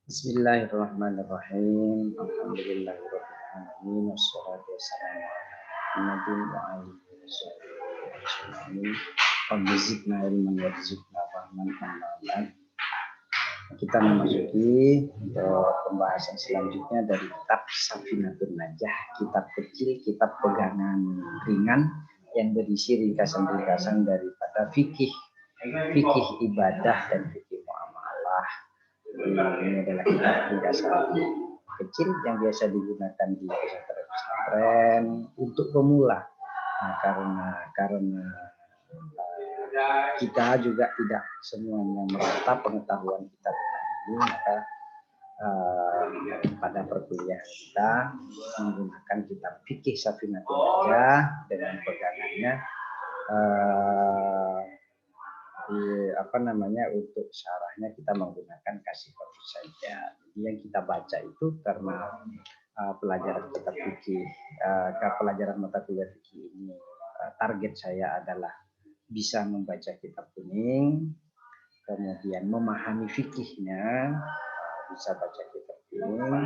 Bismillahirrahmanirrahim. Alhamdulillahirrahmanirrahim. Wassalatu wassalamu ala Muhammadin wa alihi wasallam. Rabbi zidna ilman warzuqna fahman amma ba'd. Kita memasuki pembahasan selanjutnya dari kitab Safinatun Najah, kitab kecil, kitab pegangan ringan yang berisi ringkasan-ringkasan daripada fikih ibadah dan fikih muamalah. Ini adalah kitab ringkasan kecil yang biasa digunakan di pesantren untuk pemula. Nah, karena kita juga tidak semuanya merata pengetahuan kita tentang ini, maka pada perkuliahan kita menggunakan kitab fikih Safinatun Najah dengan pegangannya untuk syarahnya kita menggunakan Kasifah saja. Jadi yang kita baca itu karena pelajaran kitab fikih, pelajaran mata kuliah fikih ini target saya adalah bisa membaca kitab kuning, kemudian memahami fikihnya, bisa baca kitab kuning,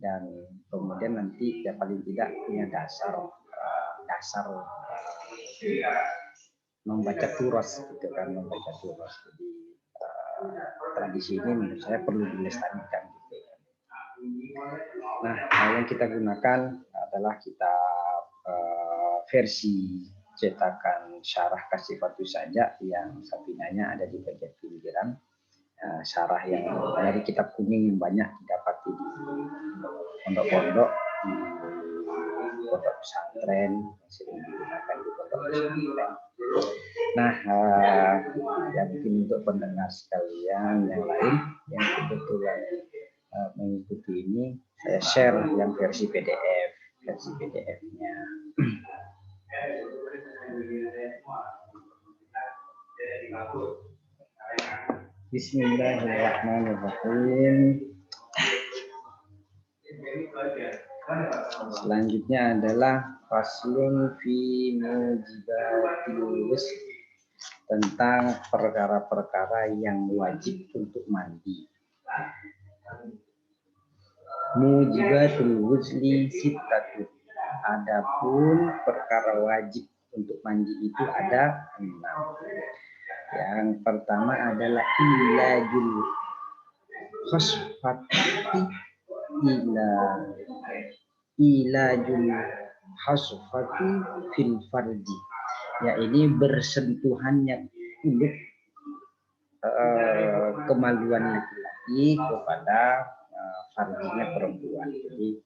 dan kemudian nanti ya paling tidak punya dasar membaca turas gitu kan, membaca turas. Jadi tradisi ini menurut saya perlu dilestarikan gitu. Nah, yang kita gunakan adalah kitab versi cetakan Syarah Kasifatu saja yang sampingannya ada di bagian pinggiran. Syarah yang dari kitab kuning yang banyak didapati di pondok-pondok, di pondok pesantren, sering digunakan di pondok pesantren. Nah, ya mungkin untuk pendengar sekalian yang lain yang kebetulan mengikuti ini, saya share yang versi PDF-nya. Bismillahirrahmanirrahim. Selanjutnya adalah faslun fi mujibatil ghusl, tentang perkara-perkara yang wajib untuk mandi. Mujibatul ghusli sittatu. Adapun perkara wajib untuk mandi itu ada 6. Yang pertama adalah ilajul khasfati ilajul khasfati fil farji, yaitu bersentuhannya kulit kemaluan laki-laki kepada farjinya perempuan. Jadi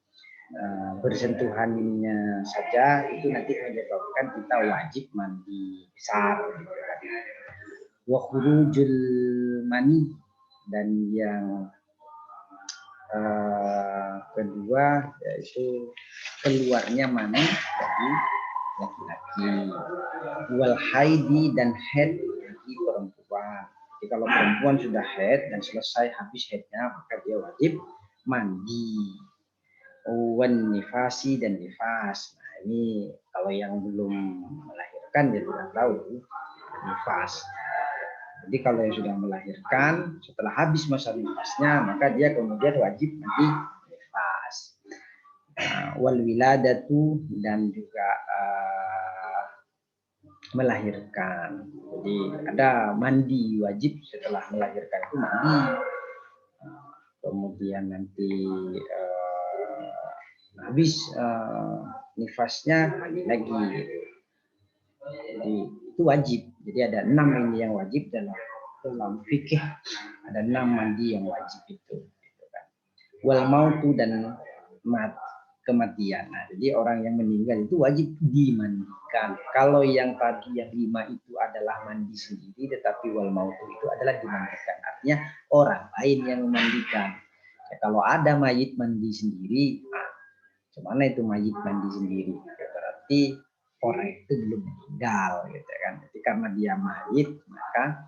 bersentuhannya saja itu nanti menyebabkan kita wajib mandi besar. Wa khurujul mani, dan yang kedua yaitu keluarnya mani dari laki-laki. Wal haidi, dan head bagi perempuan. Jadi kalau perempuan sudah head dan selesai habis headnya, maka dia wajib mandi. Wan nifasi, dan nifas. Nah, ini kalau yang belum melahirkan dia tidak tahu nifas. Jadi kalau yang sudah melahirkan, setelah habis masa nifasnya, maka dia kemudian wajib mandi nifas. Wal wiladatu, dan juga melahirkan. Jadi ada mandi wajib setelah melahirkan itu mandi. Kemudian nanti habis nifasnya mandi lagi. Jadi itu wajib. Jadi ada 6 ini yang wajib dalam fikih. Ada 6 mandi yang wajib itu. Wal mautu, dan kematian. Nah, jadi orang yang meninggal itu wajib dimandikan. Kalau yang tadi yang 5 itu adalah mandi sendiri, tetapi wal mautu itu adalah dimandikan. Artinya orang lain yang memandikan. Ya, kalau ada mayit mandi sendiri, gimana itu mayit mandi sendiri? Ya, berarti orang itu belum meninggal, gitu kan? Jadi karena dia mayit, maka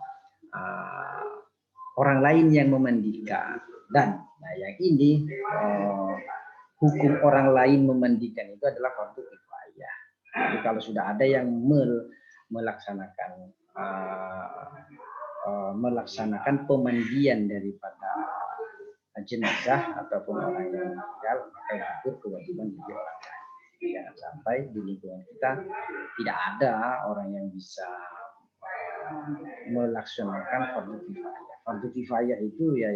orang lain yang memandikan. Dan yang ini hukum orang lain memandikan itu adalah fardu kifayah. Jadi kalau sudah ada yang melaksanakan pemandian daripada jenazah ataupun orang yang meninggal, maka gugur kewajiban bagi orang lain. Jangan sampai di lingkungan kita tidak ada orang yang bisa melaksanakan fardu kifayah. Fardu kifayah itu ya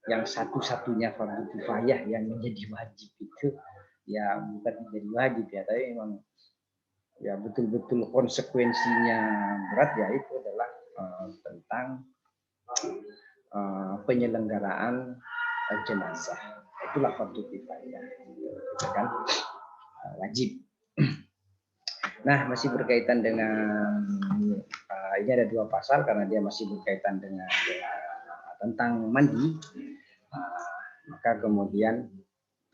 yang satu-satunya fardu kifayah yang menjadi wajib itu ya bukan menjadi wajib ya, tapi memang ya betul-betul konsekuensinya berat, ya itu adalah tentang penyelenggaraan jenazah. Itulah fardu kifayah, gitu kan, wajib. Nah, masih berkaitan dengan ini ada 2 pasal karena dia masih berkaitan dengan tentang mandi. Maka kemudian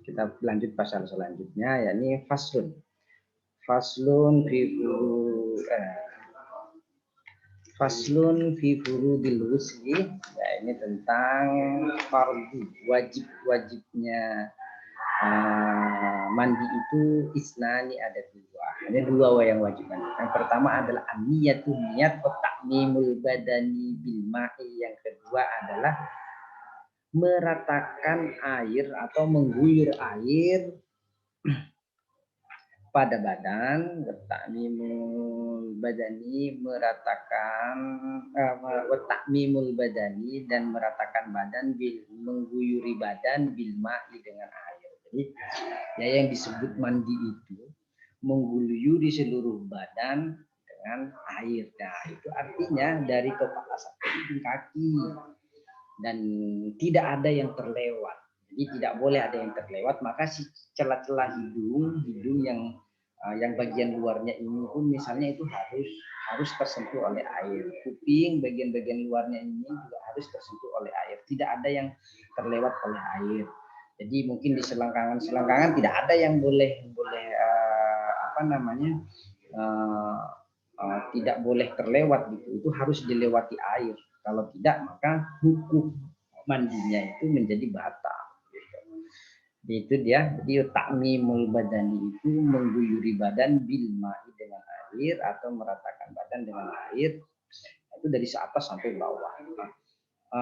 kita lanjut pasal selanjutnya, yakni faslun. Faslun fi furudil wusli, ya ini tentang fardu, wajibnya mandi itu isnani, ada 2. Ada 2 yang wajib mandi. Yang pertama adalah an-niyatu, niat, wa ta'mimul badani bil ma'i. Yang kedua adalah meratakan air atau mengguyur air pada badan, ta'mimul badani, meratakan ta'mimul badani, dan meratakan badan, mengguyuri badan bil ma'i, dengan air. Jadi ya yang disebut mandi itu mengguyuri seluruh badan dengan air. Nah, itu artinya dari kepala sampai ujung kaki, dan tidak ada yang terlewat. Jadi tidak boleh ada yang terlewat. Maka si celah-celah hidung yang bagian luarnya ini pun misalnya itu harus tersentuh oleh air. Kuping bagian-bagian luarnya ini juga harus tersentuh oleh air. Tidak ada yang terlewat oleh air. Jadi mungkin di selangkangan tidak ada yang boleh tidak boleh terlewat gitu. Itu harus dilewati air. Kalau tidak maka hukum mandinya itu menjadi batal. Itu dia. Jadi ta'mimul badani itu mengguyuri badan bil ma'i, dengan air, atau meratakan badan dengan air. Itu dari atas sampai bawah.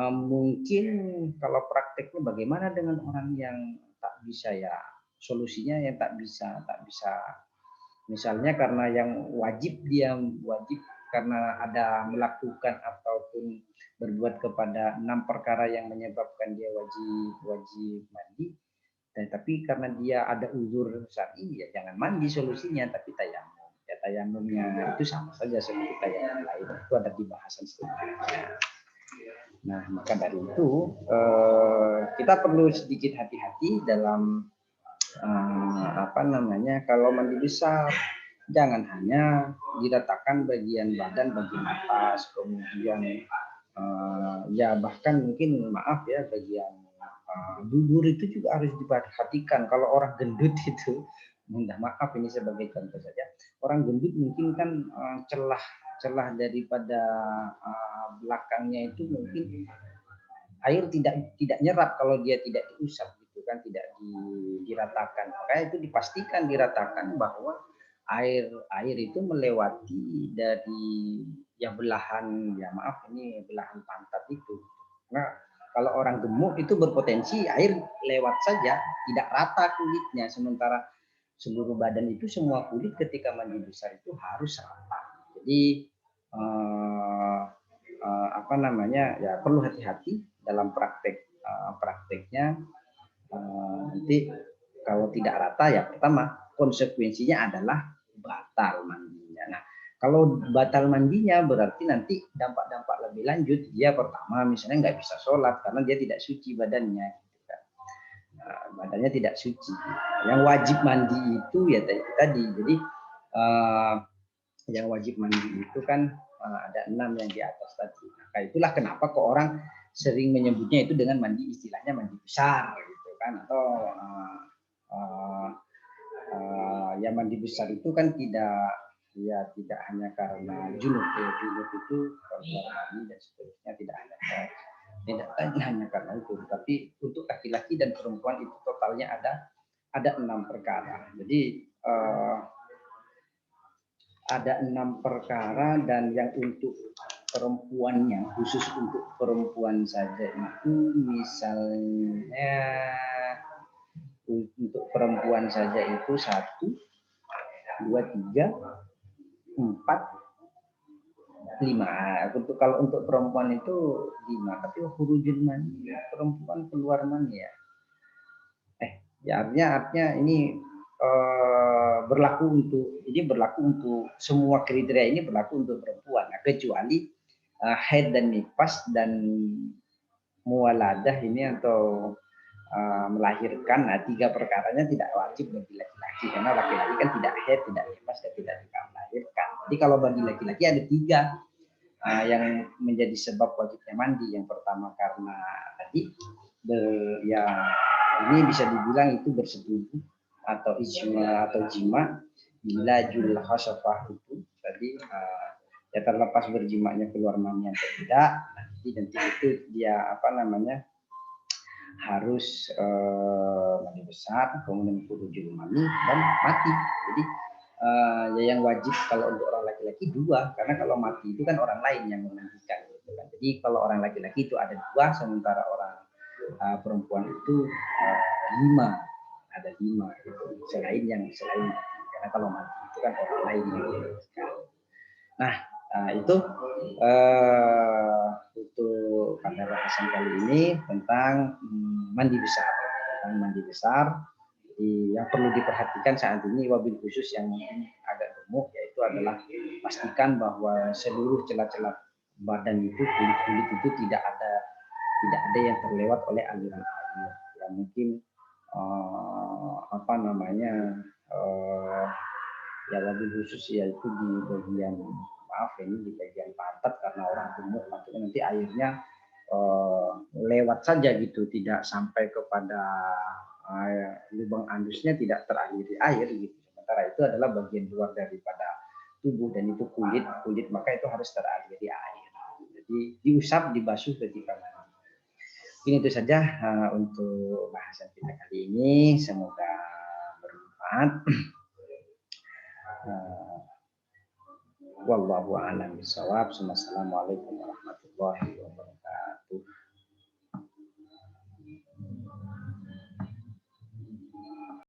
Mungkin kalau prakteknya bagaimana dengan orang yang tak bisa, ya solusinya yang tak bisa misalnya karena yang wajib karena ada melakukan ataupun berbuat kepada 6 perkara yang menyebabkan dia wajib mandi. Tapi karena dia ada uzur syar'i, ya jangan mandi solusinya, tapi tayamum. Ya tayamumnya itu sama saja seperti tayamum lain. Itu ada di bahasan selanjutnya. Nah, maka dari itu kita perlu sedikit hati-hati dalam kalau mandi besar, jangan hanya diratakan bagian badan bagian atas, kemudian ya bahkan mungkin maaf ya bagian bubur itu juga harus diperhatikan. Kalau orang gendut itu, minta maaf ini sebagai contoh saja, orang gendut mungkin kan celah daripada belakangnya itu mungkin air tidak nyerap kalau dia tidak diusap gitu kan, tidak diratakan. Makanya itu dipastikan diratakan bahwa air itu melewati dari belahan pantat itu. Nah, kalau orang gemuk itu berpotensi air lewat saja, tidak rata kulitnya. Sementara seluruh badan itu, semua kulit ketika mandi besar itu harus rata. Jadi ya perlu hati-hati dalam prakteknya. Nanti kalau tidak rata, ya pertama konsekuensinya adalah batal mandinya. Nah, kalau batal mandinya berarti nanti dampak-dampak lebih lanjut. Dia pertama misalnya nggak bisa sholat karena dia tidak suci badannya. Badannya tidak suci. Yang wajib mandi itu ya tadi. Jadi yang wajib mandi itu kan ada 6 yang di atas tadi. Nah, itulah kenapa kok orang sering menyebutnya itu dengan mandi, istilahnya mandi besar gitu kan, atau ya mandi besar itu kan tidak hanya karena junub. Junub itu mandi dan seterusnya tidak hanya karena itu, tapi untuk laki-laki dan perempuan itu totalnya ada 6 perkara. Jadi ada 6 perkara, dan yang untuk perempuannya, khusus untuk perempuan saja itu misalnya untuk perempuan saja itu 1, 2, 3, 4, 5. Untuk kalau untuk perempuan itu 5, tapi khurujul mani perempuan keluar mani ya. Ya artinya ini berlaku untuk semua kriteria ini berlaku untuk perempuan, nah, kecuali haid dan nifas dan muwaladah ini atau melahirkan. Nah, 3 perkaranya tidak wajib bagi laki-laki karena laki-laki kan tidak haid, tidak nifas dan tidak juga melahirkan. Jadi kalau bagi laki-laki ada 3 yang menjadi sebab wajibnya mandi. Yang pertama karena tadi ini bisa dibilang itu bersetubuh atau ijma atau jima bila jul khasafah itu tadi ya terlepas berjimanya keluar mani atau tidak, nanti itu dia harus mani besar, kemudian khurujul mani dan mati. Jadi ya yang wajib kalau untuk orang laki-laki 2, karena kalau mati itu kan orang lain yang memandikan gitu kan. Jadi kalau orang laki-laki itu ada 2, sementara orang perempuan itu 5, ada 5 gitu. Selain karena kalau mati itu kan orang lain gitu. Nah, itu untuk pada bahasan kali ini tentang mandi besar. Jadi yang perlu diperhatikan saat ini wabil khusus yang mungkin agak gemuk yaitu adalah pastikan bahwa seluruh celah-celah badan itu, kulit itu tidak ada yang terlewat oleh aliran air. Ya mungkin ya wabil khusus yaitu di bagian di bagian pantat, karena orang gemuk nanti airnya lewat saja gitu, tidak sampai kepada lubang anusnya, tidak teraliri air gitu. Sementara itu adalah bagian luar daripada tubuh dan itu kulit maka itu harus teraliri air. Jadi diusap, dibasuh ketika mandi. Ini itu saja untuk bahasan kita kali ini, semoga bermanfaat. Wallahu a'lam bishawab. Assalamualaikum warahmatullahi wabarakatuh.